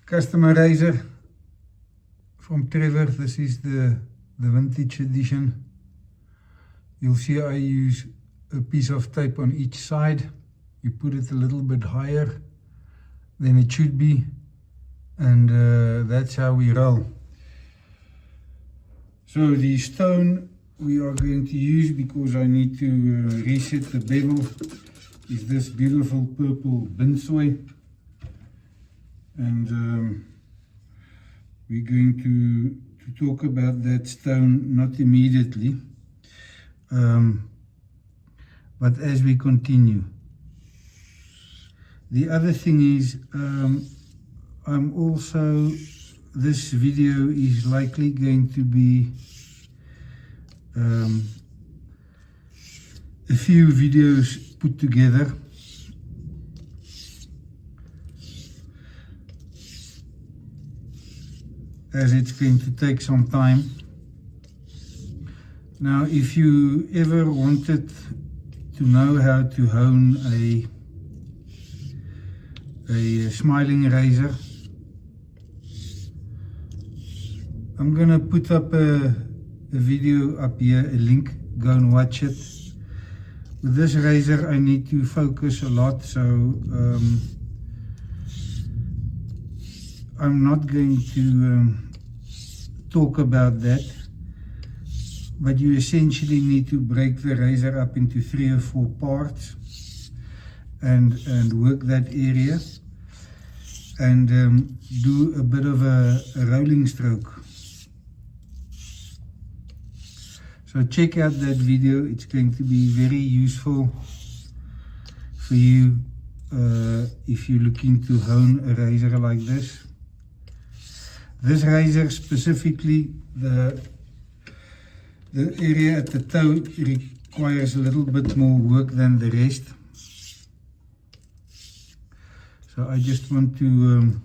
Customer razor from Trevor. This is the vintage edition. You'll see I use a piece of tape on each side. You put it a little bit higher than it should be, and that's how we roll. So the stone we are going to use, because I need to reset the bevel, is this beautiful purple binsoi, and we're going to talk about that stone not immediately, but as we continue. The other thing is, I'm also, this video is likely going to be a few videos put together. As it's going to take some time. Now, if you ever wanted to know how to hone a smiling razor, I'm gonna put up a video up here, a link, go and watch it. With this razor I need to focus a lot, so I'm not going to talk about that, but you essentially need to break the razor up into 3 or 4 parts and work that area, and do a bit of a rolling stroke. So check out that video. It's going to be very useful for you if you're looking to hone a razor like this. This razor specifically, the area at the toe requires a little bit more work than the rest. So I just want to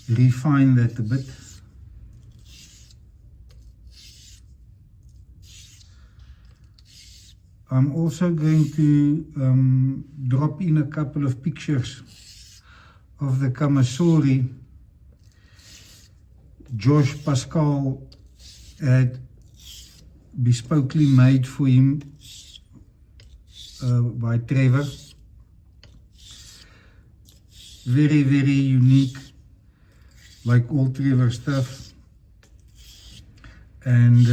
refine that a bit. I'm also going to drop in a couple of pictures of the Kamasori Josh Pascal had bespokely made for him by Trevor. Very, very unique, like all Trevor stuff. And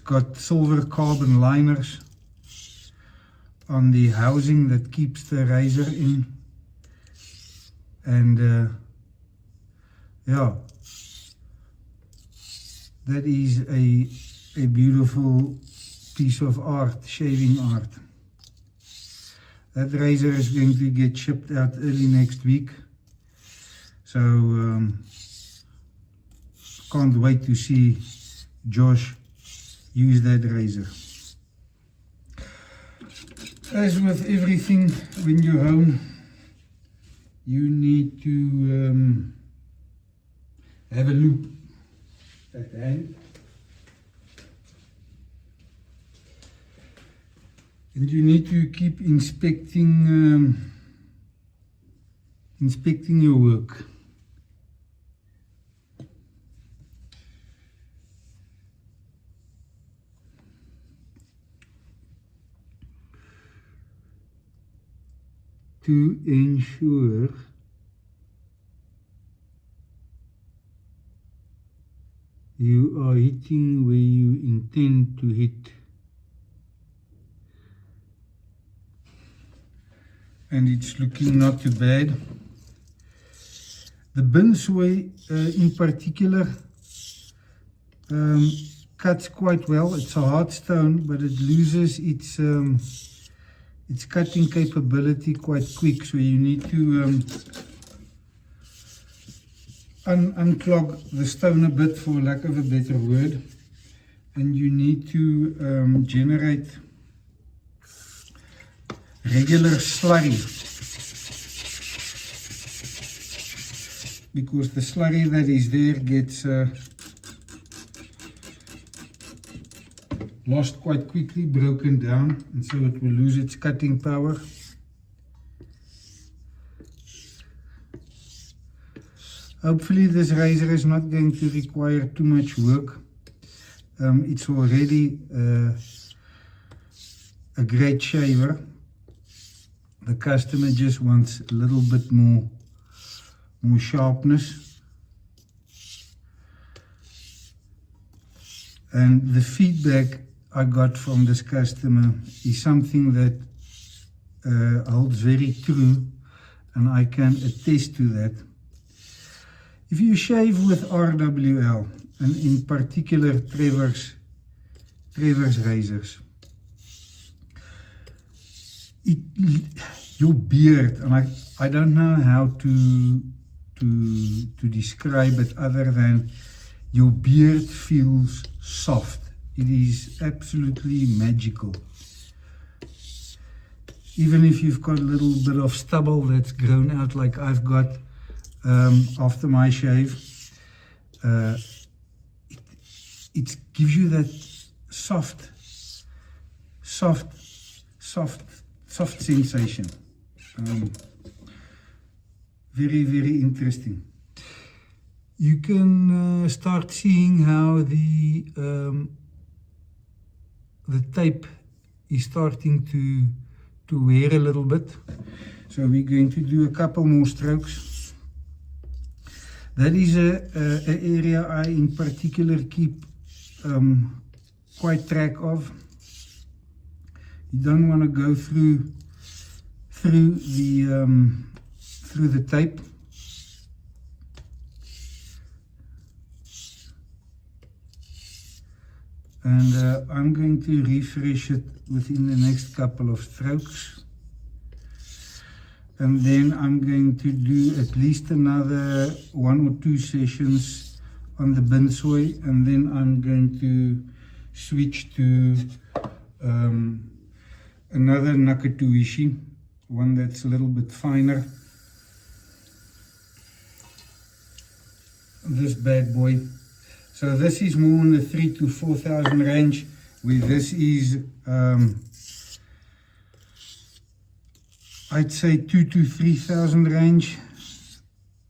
got silver carbon liners on the housing that keeps the razor in, and yeah, that is a beautiful piece of art, shaving art. That razor is going to get shipped out early next week, so can't wait to see Josh use that razor. As with everything, when you hone, you need to have a loop at the hand. And you need to keep inspecting your work. To ensure you are hitting where you intend to hit, and it's looking not too bad. The binsoi in particular cuts quite well. It's a hard stone, but it loses its cutting capability quite quick, so you need to unclog the stone a bit, for lack of a better word, and you need to generate regular slurry, because the slurry that is there gets lost quite quickly, broken down, and so it will lose its cutting power. Hopefully this razor is not going to require too much work. It's already a great shaver. The customer just wants a little bit more sharpness. And the feedback I got from this customer is something that holds very true, and I can attest to that. If you shave with RWL, and in particular Trevor's razors, your beard, and I don't know how to describe it other than your beard feels soft. It is absolutely magical. Even if you've got a little bit of stubble that's grown out like I've got after my shave, it gives you that soft sensation. Very, very interesting. You can start seeing how the tape is starting to wear a little bit. So we're going to do a couple more strokes. That is an area I in particular keep quite track of. You don't want to go through the tape. And I'm going to refresh it within the next couple of strokes. And then I'm going to do at least another 1 or 2 sessions on the Binsoi, and then I'm going to switch to another Nakatuishi, one that's a little bit finer. This bad boy. So this is more in the 3,000 to 4,000 range, where this is I'd say 2,000 to 3,000 range,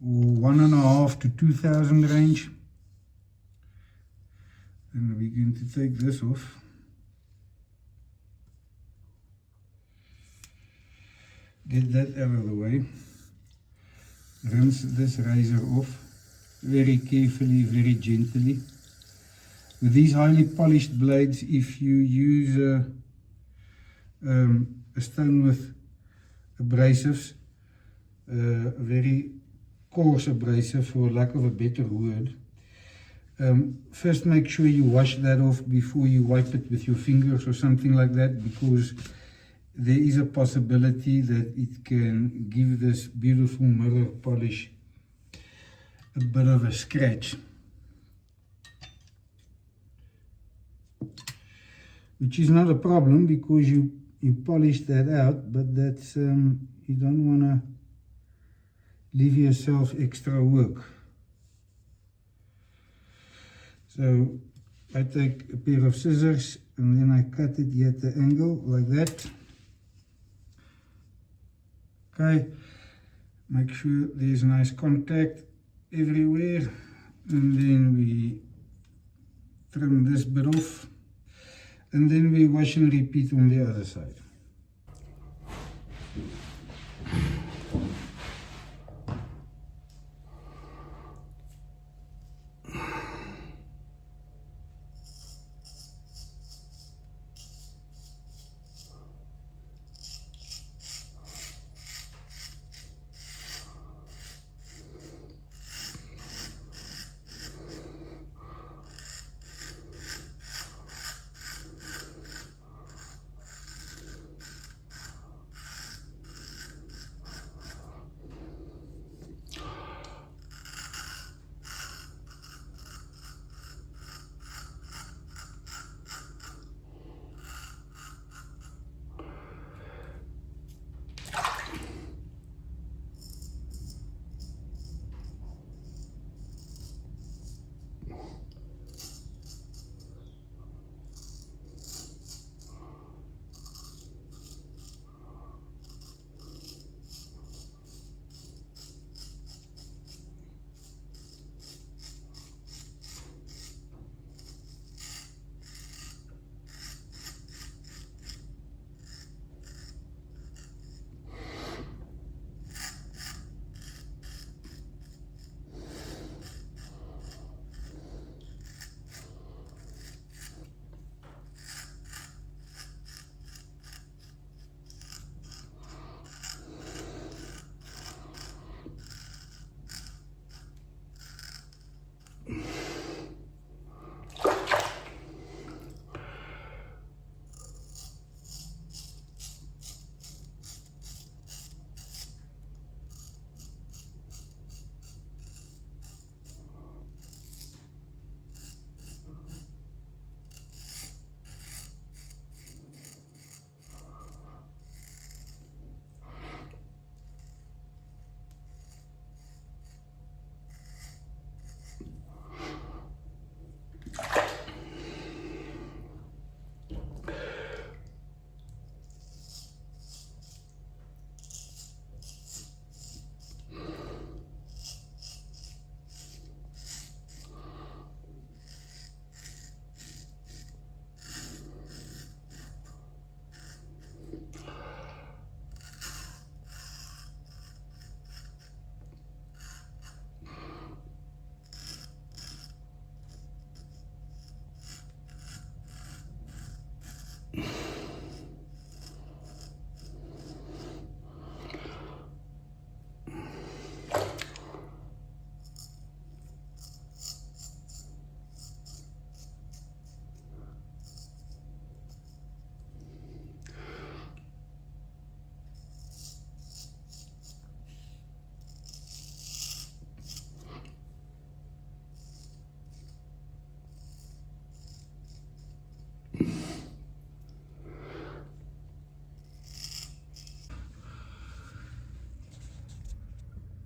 or 1,500 to 2,000 range. And we're going to take this off. Get that out of the way. Rinse this razor off very carefully, very gently. With these highly polished blades, if you use a stone with abrasives, a very coarse abrasive for lack of a better word, first make sure you wash that off before you wipe it with your fingers or something like that, because there is a possibility that it can give this beautiful mirror polish a bit of a scratch, which is not a problem because you polish that out, but that's you don't want to leave yourself extra work. So I take a pair of scissors and then I cut it at the angle like that. Okay, make sure there's nice contact everywhere, and then we trim this bit off, and then we wash and repeat on the other side.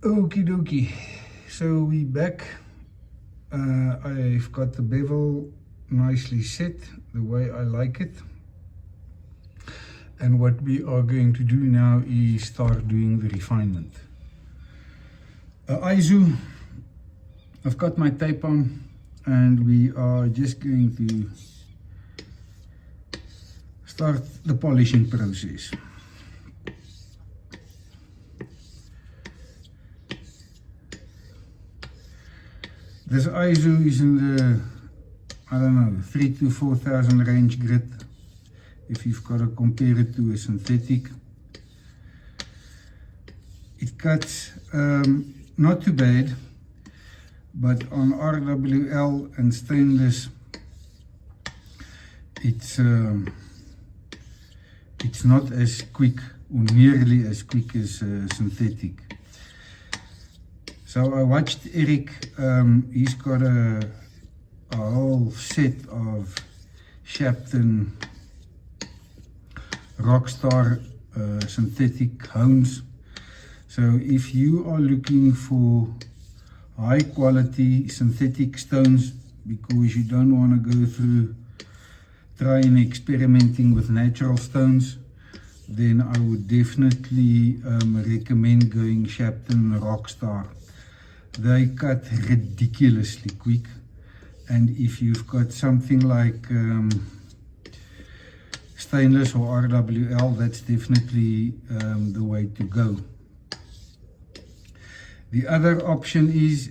Okie dokie, so we back. I've got the bevel nicely set the way I like it, and what we are going to do now is start doing the refinement. ISO, I've got my tape on, and we are just going to start the polishing process. This ISO is in the, I don't know, 3,000 to 4,000 range grit, if you've got to compare it to a synthetic. It cuts not too bad, but on RWL and stainless, it's not as quick, or nearly as quick as synthetic. So I watched Eric. He's got a whole set of Shapton Rockstar synthetic hones. So if you are looking for high quality synthetic stones, because you don't want to go through trying experimenting with natural stones, then I would definitely recommend going Shapton Rockstar. They cut ridiculously quick, and if you've got something like stainless or RWL, that's definitely the way to go. The other option is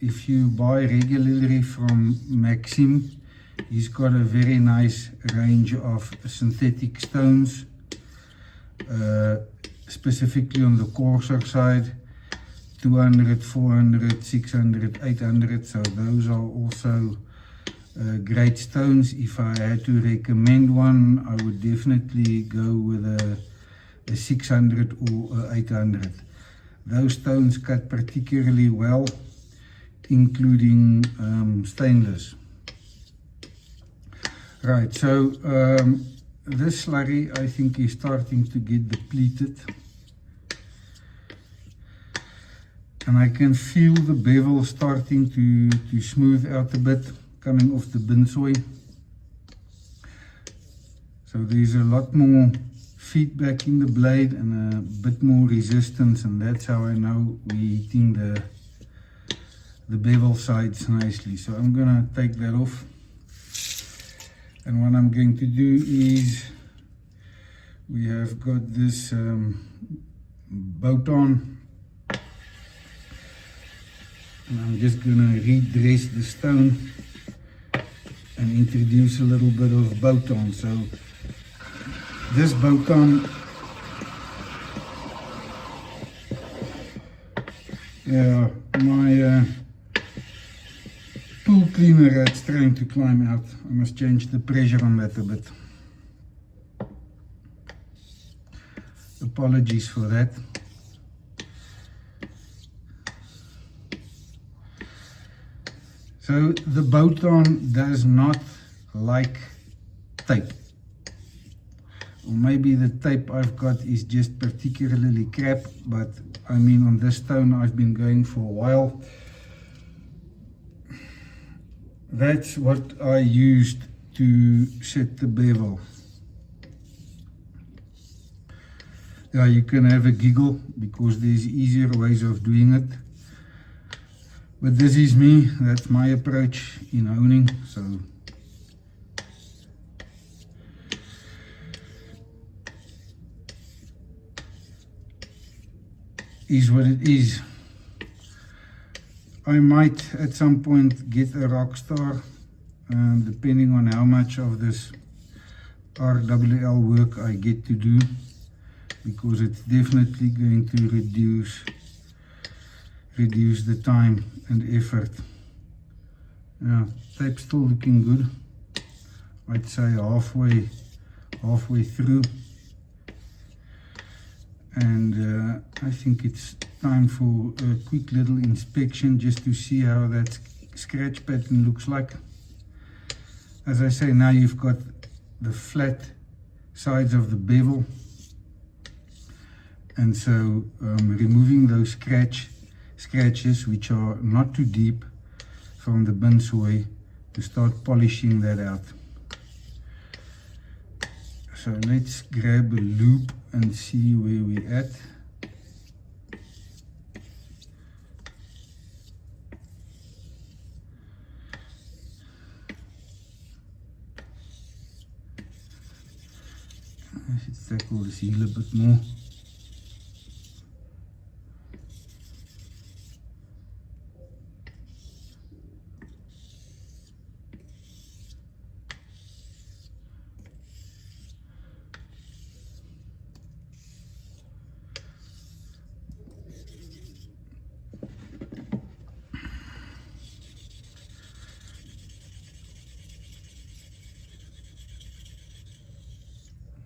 if you buy regularly from Maxim, he's got a very nice range of synthetic stones, specifically on the coarser side. 200, 400, 600, 800, so those are also great stones. If I had to recommend one, I would definitely go with a 600 or a 800. Those stones cut particularly well, including stainless. Right, so this slurry I think is starting to get depleted. And I can feel the bevel starting to smooth out a bit, coming off the binsoy. So there's a lot more feedback in the blade and a bit more resistance, and that's how I know we're hitting the bevel sides nicely. So I'm gonna take that off, and what I'm going to do is, we have got this boat on. And I'm just going to redress the stone and introduce a little bit of boat-on. So this boat-on, yeah, my pool cleaner that's trying to climb out. I must change the pressure on that a bit. Apologies for that. So the boat-on does not like tape, or maybe the tape I've got is just particularly crap, but I mean, on this stone I've been going for a while. That's what I used to set the bevel. Yeah, you can have a giggle because there's easier ways of doing it. But this is me, that's my approach in honing, so. Is what it is. I might at some point get a Rockstar, depending on how much of this RWL work I get to do, because it's definitely going to reduce the time and effort. Yeah, tape's still looking good. I'd say halfway through, and I think it's time for a quick little inspection just to see how that scratch pattern looks like. As I say, now you've got the flat sides of the bevel, And so removing those scratches which are not too deep from the bin soy, to start polishing that out. So let's grab a loop and see where we're at. Let's tackle this heel a bit more.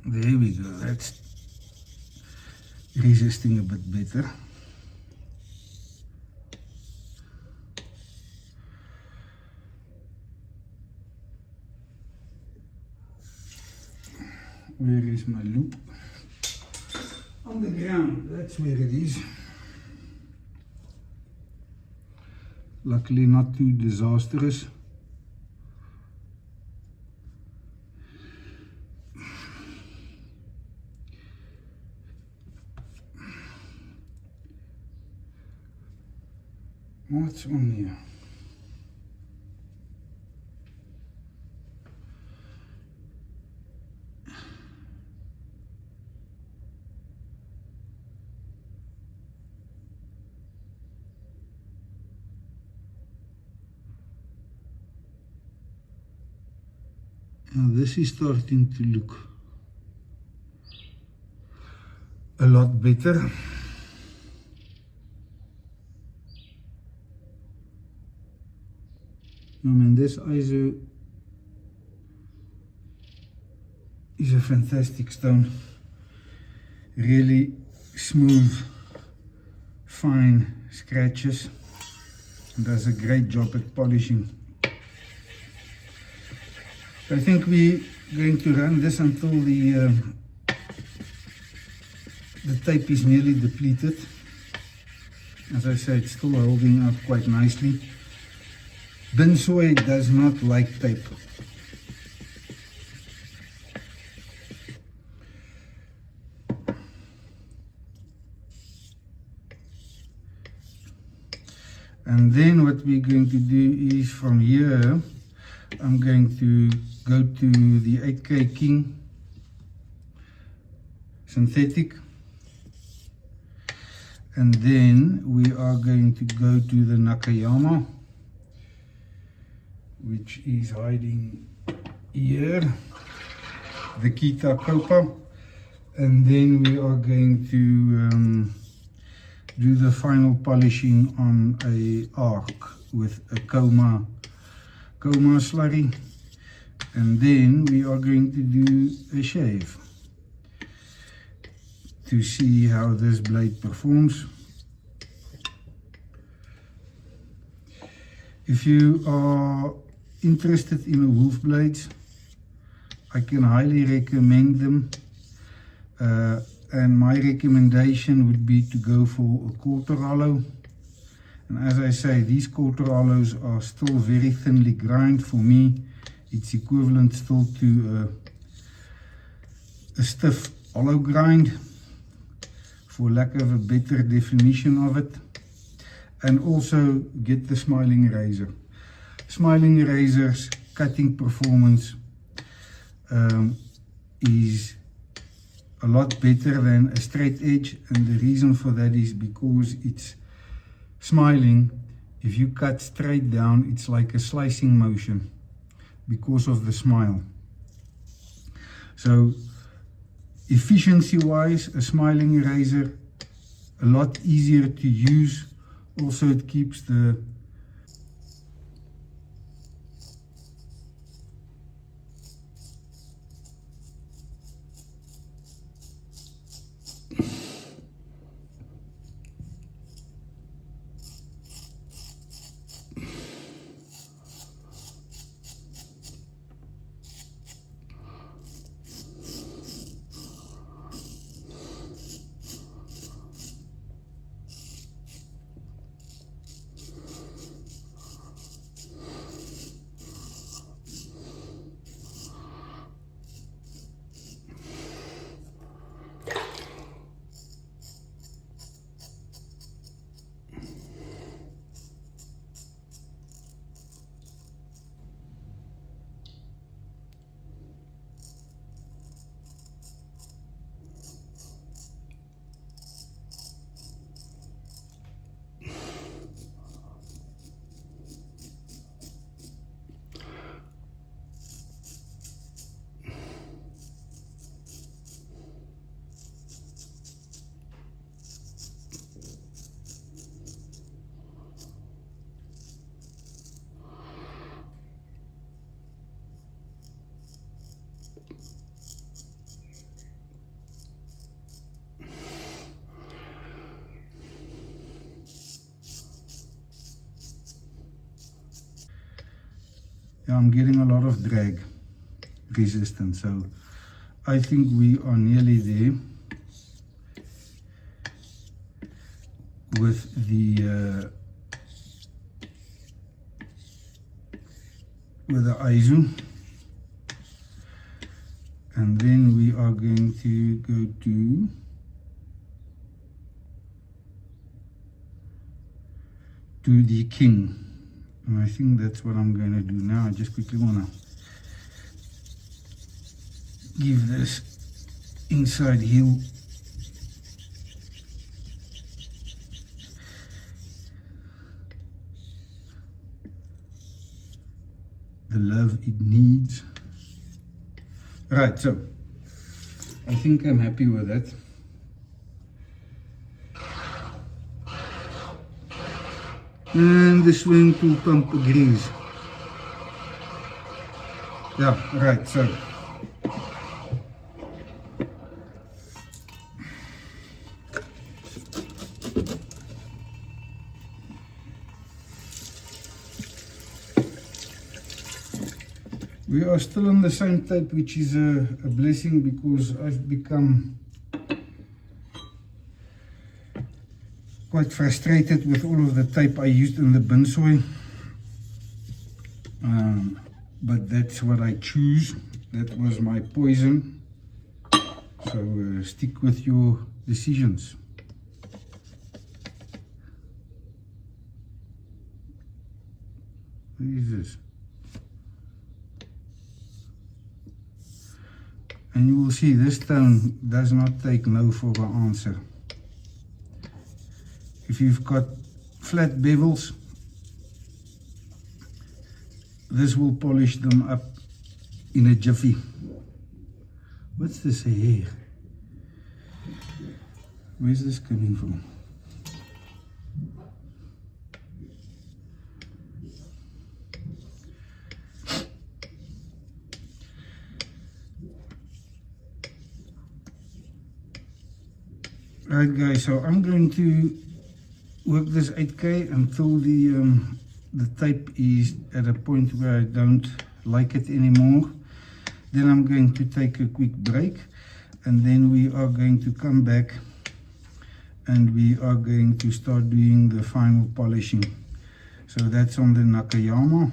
There we go, that's resisting a bit better. Where is my loop? On the ground, that's where it is. Luckily not too disastrous. What's on here? Now this is starting to look a lot better. I mean, this ISO is a fantastic stone. Really smooth, fine scratches, and does a great job at polishing. I think we're going to run this until the tape is nearly depleted. As I said, it's still holding up quite nicely. Bin soy does not like tape. And then what we're going to do is from here, I'm going to go to the 8K King synthetic. And then we are going to go to the Nakayama, which is hiding here, the Kita Copa, and then we are going to do the final polishing on a arc with a coma slurry, and then we are going to do a shave to see how this blade performs. If you are interested in wolf blades, I can highly recommend them, and my recommendation would be to go for a quarter hollow. And as I say, these quarter hollows are still very thinly ground. For me, it's equivalent still to a stiff hollow grind, for lack of a better definition of it. And also get the smiling razor. Smiling razor's cutting performance is a lot better than a straight edge, and the reason for that is because it's smiling. If you cut straight down, it's like a slicing motion because of the smile. So efficiency wise, a smiling razor a lot easier to use. Also, it keeps the Yeah, I'm getting a lot of drag resistance, so I think we are nearly there with the ISO. And then we are going to go to the king. And I think that's what I'm going to do now. I just quickly want to give this inside heel the love it needs. Right, so I think I'm happy with that. And the swing tool pump agrees. Yeah, right, so we are still on the same tape, which is a blessing, because I've become quite frustrated with all of the tape I used in the bin soy. But that's what I choose. That was my poison. So stick with your decisions. What is this? And you will see this stone does not take no for an answer. If you've got flat bevels, this will polish them up in a jiffy. What's this here? Where's this coming from? Right guys, so I'm going to work this 8K until the tape is at a point where I don't like it anymore. Then I'm going to take a quick break, and then we are going to come back and we are going to start doing the final polishing. So that's on the Nakayama.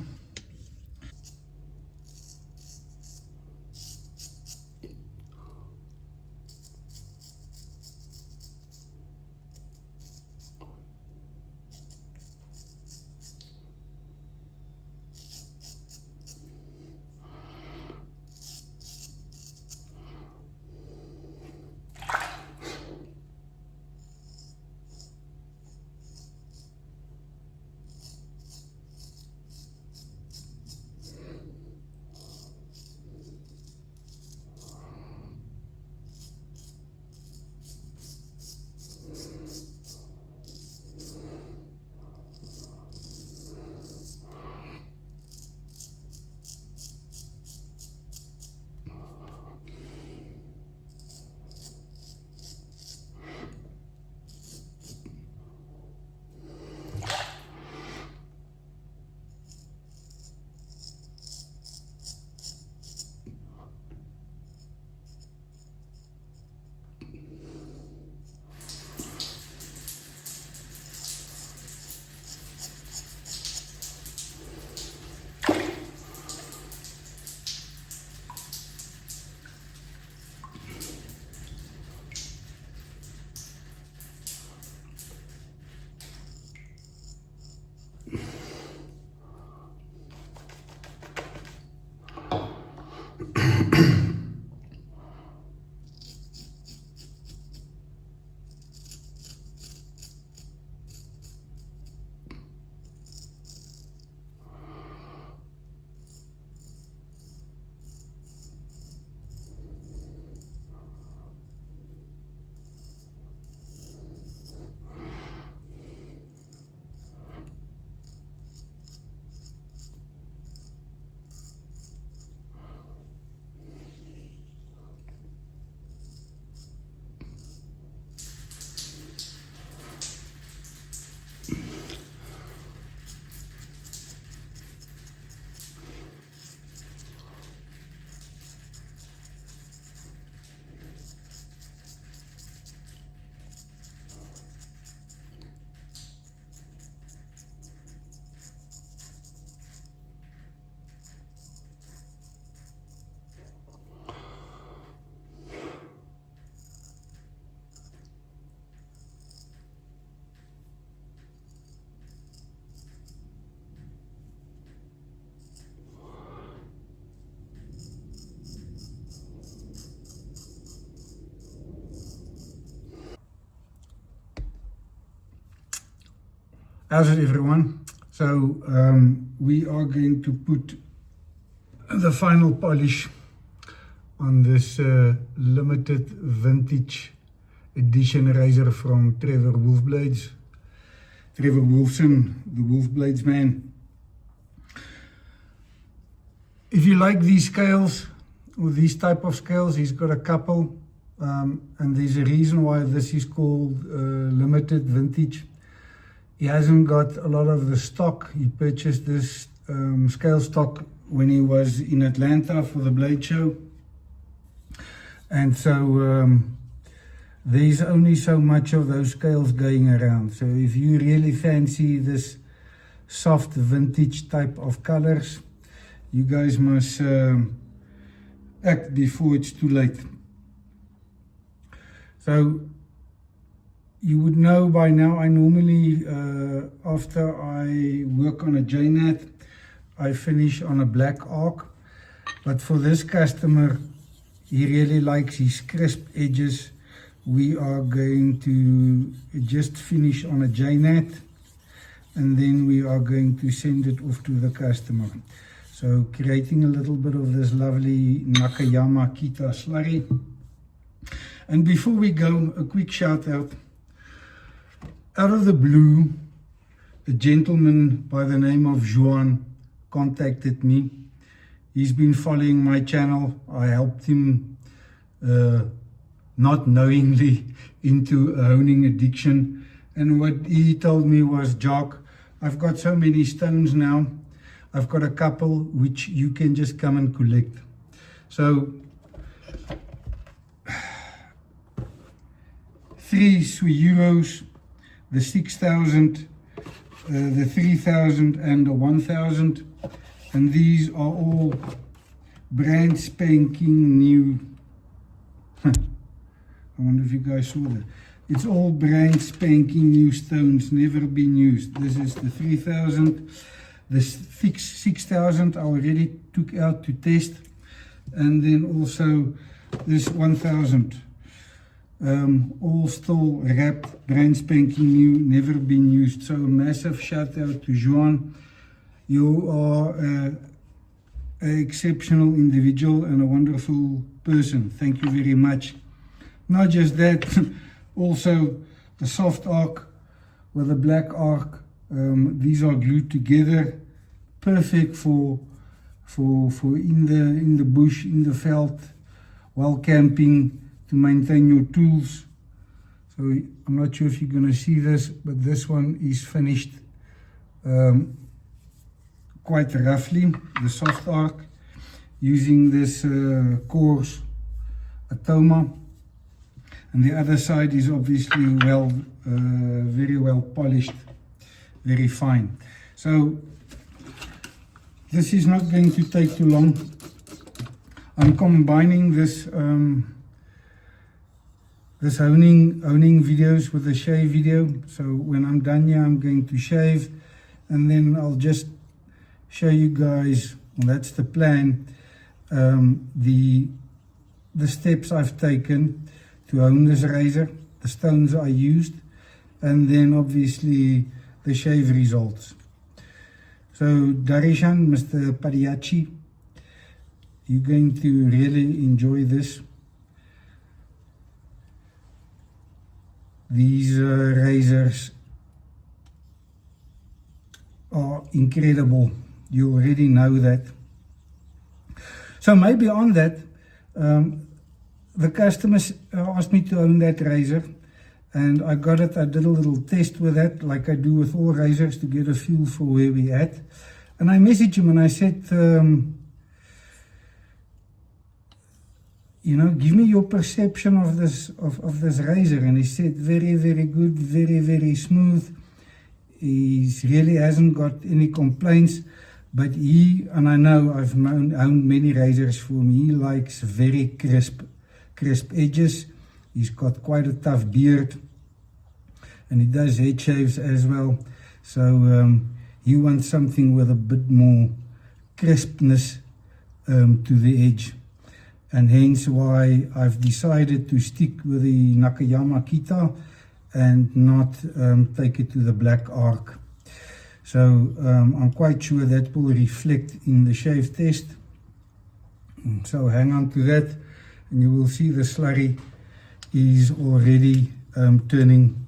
How's it, everyone? So we are going to put the final polish on this limited vintage edition razor from Trevor Wolfson, the Wolf Blades man. If you like these scales or these type of scales, he's got a couple, and there's a reason why this is called limited vintage. He hasn't got a lot of the stock. He purchased this scale stock when he was in Atlanta for the Blade Show. And so there's only so much of those scales going around. So if you really fancy this soft vintage type of colors, you guys must act before it's too late. So you would know by now, I normally, after I work on a J-knot, I finish on a black arc. But for this customer, he really likes his crisp edges. We are going to just finish on a J-knot, and then we are going to send it off to the customer. So creating a little bit of this lovely Nakayama Kita slurry. And before we go, a quick shout out. Out of the blue, a gentleman by the name of Juan contacted me. He's been following my channel. I helped him not knowingly into a honing addiction. And what he told me was, Jock, I've got so many stones now. I've got a couple which you can just come and collect. So 3 euros. The 6,000, the 3,000 and the 1,000, and these are all brand spanking new. I wonder if you guys saw that. It's all brand spanking new stones, never been used. This is the 3,000. The 6,000 I already took out to test, and then also this 1,000. All still wrapped, brand spanking new, never been used. So a massive shout out to Juan. You are an exceptional individual and a wonderful person. Thank you very much. Not just that, also the soft arc with a black arc. These are glued together, perfect for in the bush, in the veld, while camping, to maintain your tools. So I'm not sure if you're going to see this, but this one is finished quite roughly, the soft arc, using this coarse Atoma. And the other side is obviously very well polished, very fine. So this is not going to take too long. I'm combining this this honing videos with the shave video. So when I'm done here, I'm going to shave, and then I'll just show you guys, well, that's the plan, the steps I've taken to hone this razor, the stones I used, and then obviously the shave results. So Darishan, Mr. Padayachee, you're going to really enjoy this. These razors are incredible. You already know that. So maybe on that, the customers asked me to own that razor, and I got it. I did a little test with that, like I do with all razors, to get a feel for where we're at. And I messaged him and I said, you know, give me your perception of this razor. And he said, very, very good, very, very smooth. He really hasn't got any complaints, but and I know I've owned many razors for him, he likes very crisp edges. He's got quite a tough beard, and he does head shaves as well. So he wants something with a bit more crispness to the edge. And hence why I've decided to stick with the Nakayama Kita and not take it to the black arc. So I'm quite sure that will reflect in the shave test. So hang on to that, and you will see the slurry is already turning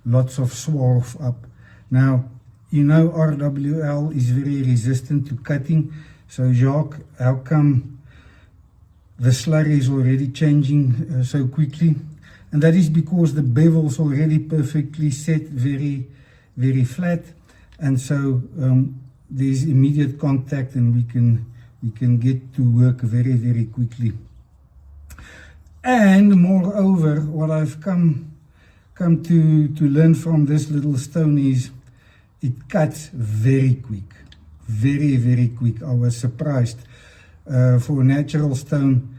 lots of swarf up. Now, you know RWL is very resistant to cutting. So Jacques, how come the slurry is already changing so quickly? And that is because the bevel's already perfectly set, very, very flat. And so there's immediate contact, and we can get to work very, very quickly. And moreover, what I've come to learn from this little stone is it cuts very quick, very, very quick. I was surprised for a natural stone,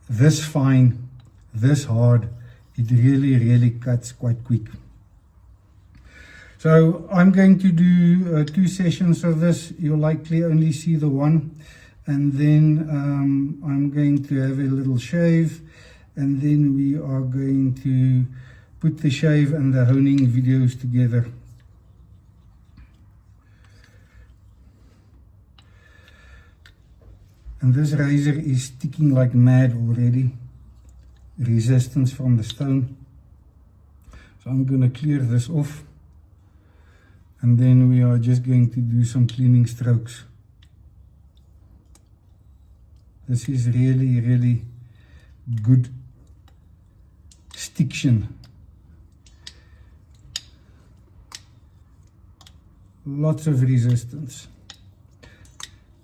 this fine, this hard, it really, really cuts quite quick. So I'm going to do 2 sessions of this. You'll likely only see the one, and then I'm going to have a little shave, and then we are going to put the shave and the honing videos together. And this razor is sticking like mad already. Resistance from the stone. So I'm going to clear this off. And then we are just going to do some cleaning strokes. This is really, really good stiction. Lots of resistance.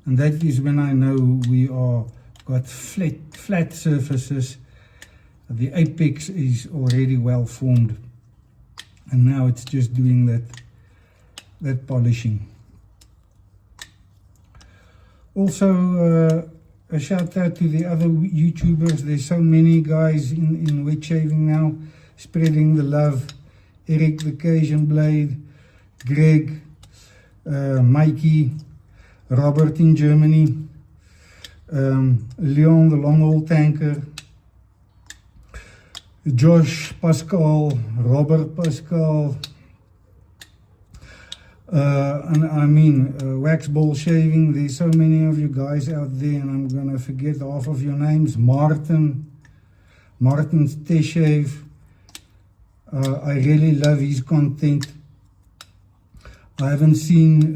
And that is when I know we are got flat surfaces. The apex is already well formed. And now it's just doing that polishing. Also, a shout out to the other YouTubers. There's so many guys in wet shaving now, spreading the love. Eric the Cajun Blade, Greg, Mikey, Robert in Germany, Leon the long haul tanker, Josh Pascal, Robert Pascal, and I mean wax ball shaving. There's so many of you guys out there, and I'm gonna forget half of your names. Martin's Shave. I really love his content. I haven't seen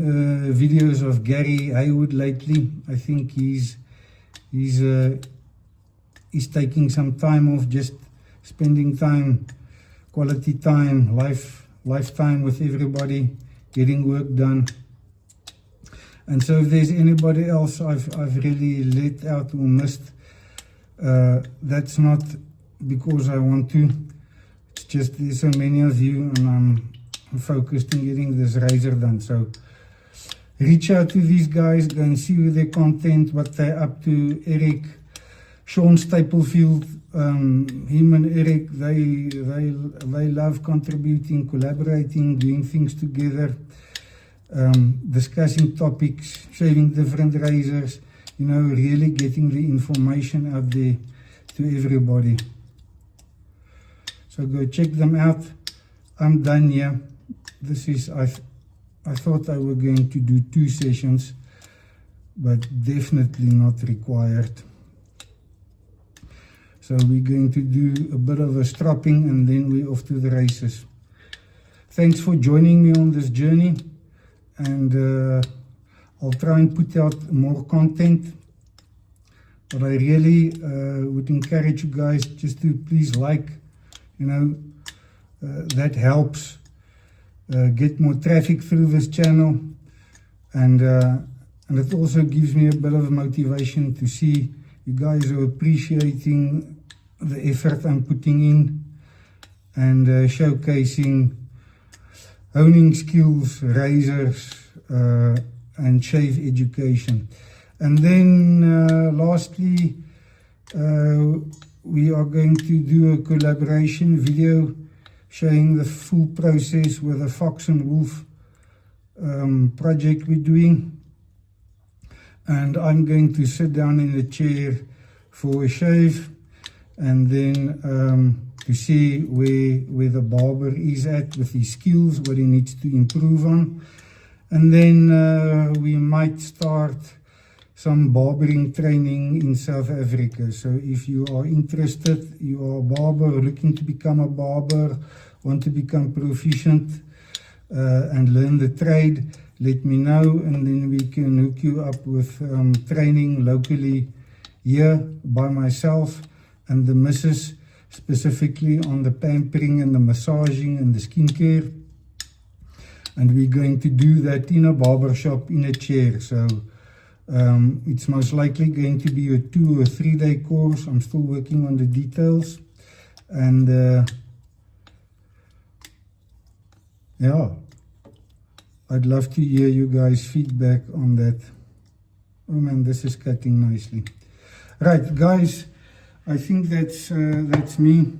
videos of Gary Haywood lately. I think he's taking some time off, just spending time, quality time, lifetime with everybody, getting work done. And so if there's anybody else I've really let out or missed, that's not because I want to. It's just there's so many of you, and I'm focused on getting this razor done. So reach out to these guys, go and see their content, what they're up to. Eric, Sean Staplefield, him and Eric, they love contributing, collaborating, doing things together, discussing topics, shaving different razors, you know, really getting the information out there to everybody. So go check them out. I'm done here. This is, I thought I were going to do 2 sessions, but definitely not required. So we're going to do a bit of a stropping, and then we're off to the races. Thanks for joining me on this journey, and I'll try and put out more content. But I really would encourage you guys just to please like, you know, that helps get more traffic through this channel, and it also gives me a bit of motivation to see you guys are appreciating the effort I'm putting in, and showcasing honing skills, razors, and shave education. And then lastly, we are going to do a collaboration video showing the full process with a Fox and Wolf project we're doing. And I'm going to sit down in a chair for a shave, and then to see where the barber is at with his skills, what he needs to improve on. And then we might start some barbering training in South Africa. So if you are interested, you are a barber looking to become a barber, want to become proficient and learn the trade, let me know, and then we can hook you up with training locally here by myself and the missus, specifically on the pampering and the massaging and the skincare. And we're going to do that in a barber shop in a chair. So it's most likely going to be a 2 or 3 day course. I'm still working on the details. And yeah, I'd love to hear you guys' feedback on that. Oh man, this is cutting nicely. Right, guys, I think that's me.